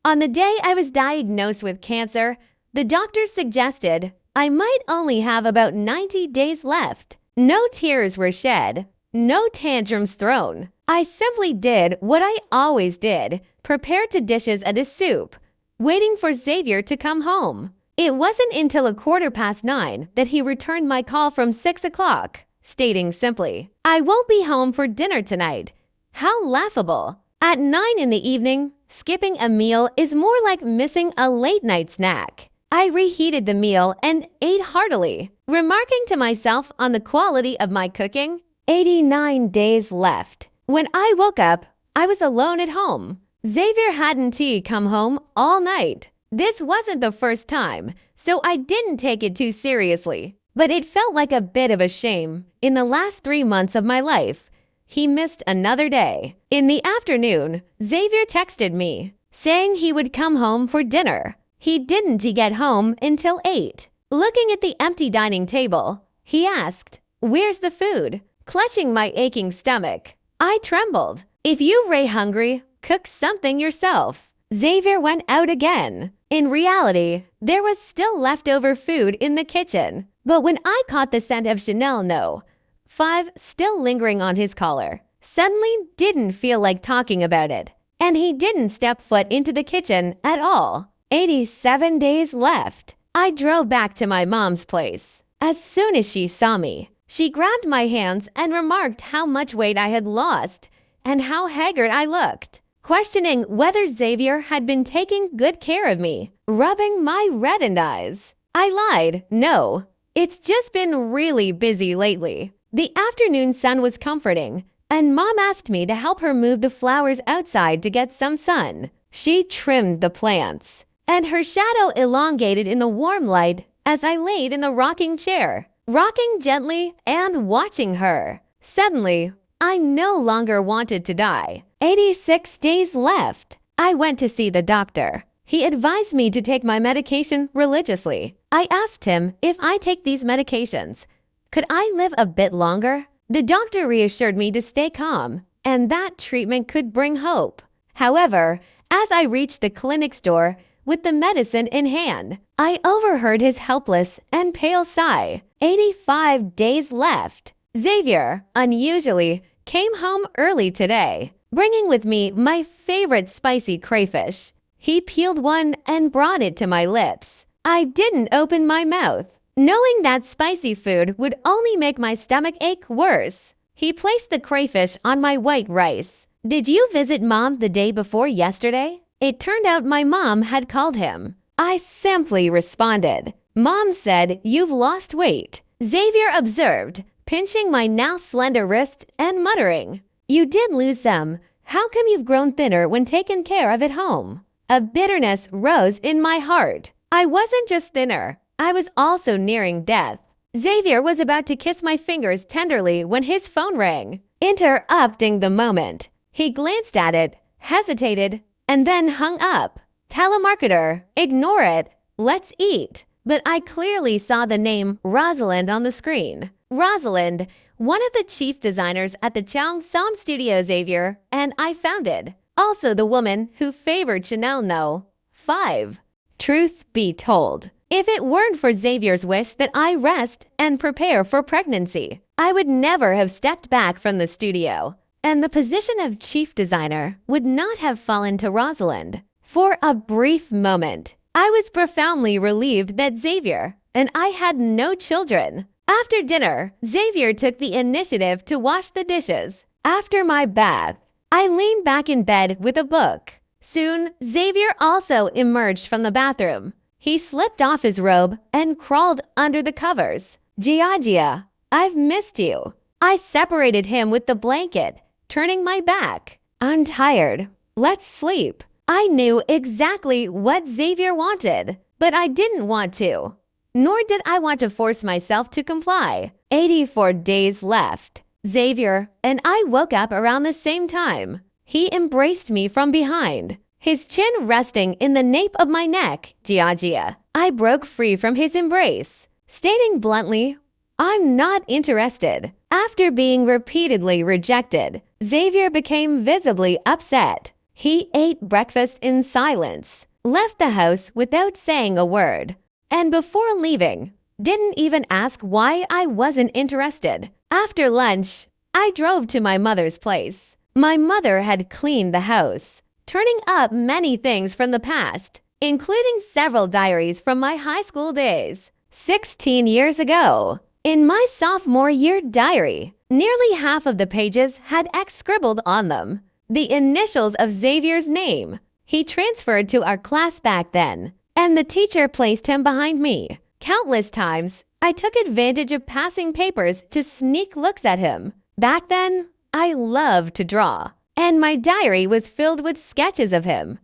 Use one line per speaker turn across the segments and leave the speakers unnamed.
On the day I was diagnosed with cancer, the doctors suggested I might only have about 90 days left. No tears were shed, no tantrums thrown. I simply did what I always did, prepared to dishes and a soup, waiting for Xavier to come home. It wasn't until 9:15 that he returned my call from 6 o'clock, stating simply, "I won't be home for dinner tonight." How laughable. At 9 in the evening, skipping a meal is more like missing a late-night snack. I reheated the meal and ate heartily, remarking to myself on the quality of my cooking. 89 days left. When I woke up, I was alone at home. Xavier hadn't come home all night. This wasn't the first time, so I didn't take it too seriously. But it felt like a bit of a shame. In the last 3 months of my life, he missed another day. In the afternoon, Xavier texted me, saying he would come home for dinner. He didn't get home until 8. Looking at the empty dining table, he asked, "Where's the food?" Clutching my aching stomach, I trembled. "If you ray hungry, cook something yourself." Xavier went out again. In reality, there was still leftover food in the kitchen. But when I caught the scent of Chanel No. 5 still lingering on his collar, suddenly didn't feel like talking about it. And he didn't step foot into the kitchen at all. 87 days left. I drove back to my mom's place. As soon as she saw me, she grabbed my hands and remarked how much weight I had lost and how haggard I looked, questioning whether Xavier had been taking good care of me, rubbing my reddened eyes. I lied, no. It's just been really busy lately. The afternoon sun was comforting, and Mom asked me to help her move the flowers outside to get some sun. She trimmed the plants, and her shadow elongated in the warm light as I laid in the rocking chair, rocking gently and watching her. Suddenly, I no longer wanted to die. 86 days left. I went to see the doctor. He advised me to take my medication religiously. I asked him if I take these medications, could I live a bit longer? The doctor reassured me to stay calm and that treatment could bring hope. However, as I reached the clinic's door with the medicine in hand, I overheard his helpless and pale sigh. 85 days left. Xavier, unusually, came home early today, bringing with me my favorite spicy crayfish. He peeled one and brought it to my lips. I didn't open my mouth, knowing that spicy food would only make my stomach ache worse. He placed the crayfish on my white rice. "Did you visit Mom the day before yesterday?" It turned out my mom had called him. I simply responded. "Mom said you've lost weight," Xavier observed, pinching my now slender wrist and muttering, "You did lose some. How come you've grown thinner when taken care of at home?" A bitterness rose in my heart. I wasn't just thinner, I was also nearing death. Xavier was about to kiss my fingers tenderly when his phone rang, interrupting the moment. He glanced at it, hesitated, and then hung up. "Telemarketer, ignore it. Let's eat." But I clearly saw the name Rosalind on the screen. Rosalind, one of the chief designers at the Cheongsam studio, Xavier, and I founded. Also the woman who favored Chanel No. 5. Truth be told, if it weren't for Xavier's wish that I rest and prepare for pregnancy, I would never have stepped back from the studio, and the position of chief designer would not have fallen to Rosalind. For a brief moment, I was profoundly relieved that Xavier and I had no children. After dinner, Xavier took the initiative to wash the dishes. After my bath, I leaned back in bed with a book. Soon, Xavier also emerged from the bathroom. He slipped off his robe and crawled under the covers. "Jiajia, I've missed you." I separated him with the blanket, turning my back. "I'm tired. Let's sleep." I knew exactly what Xavier wanted, but I didn't want to. Nor did I want to force myself to comply. 84 days left. Xavier and I woke up around the same time. He embraced me from behind, his chin resting in the nape of my neck. "Jiajia." I broke free from his embrace, stating bluntly, "I'm not interested." After being repeatedly rejected, Xavier became visibly upset. He ate breakfast in silence, left the house without saying a word, and before leaving, didn't even ask why I wasn't interested. After lunch, I drove to my mother's place. My mother had cleaned the house, turning up many things from the past, including several diaries from my high school days. 16 years ago, in my sophomore year diary, nearly half of the pages had X scribbled on them, the initials of Xavier's name. He transferred to our class back then, and the teacher placed him behind me. Countless times, I took advantage of passing papers to sneak looks at him. Back then, I loved to draw, and my diary was filled with sketches of him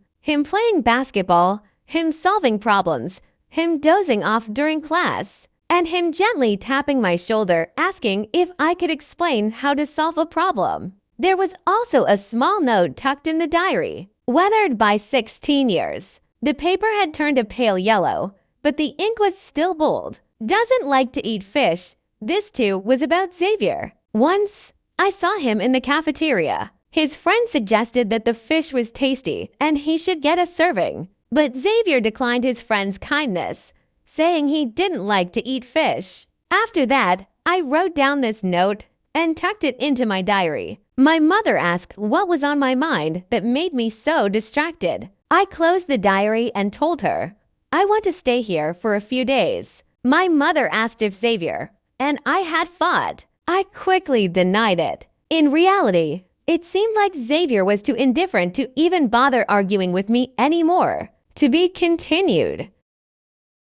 playing basketball, him solving problems, him dozing off during class, and him gently tapping my shoulder asking if I could explain how to solve a problem. There was also a small note tucked in the diary. Weathered by 16 years, the paper had turned a pale yellow, but the ink was still bold. Doesn't like to eat fish. This too was about Xavier. Once, I saw him in the cafeteria. His friend suggested that the fish was tasty and he should get a serving. But Xavier declined his friend's kindness, saying he didn't like to eat fish. After that, I wrote down this note and tucked it into my diary. My mother asked what was on my mind that made me so distracted. I closed the diary and told her, I want to stay here for a few days. My mother asked if Xavier, and I had fought. I quickly denied it. In reality, it seemed like Xavier was too indifferent to even bother arguing with me anymore. To be continued.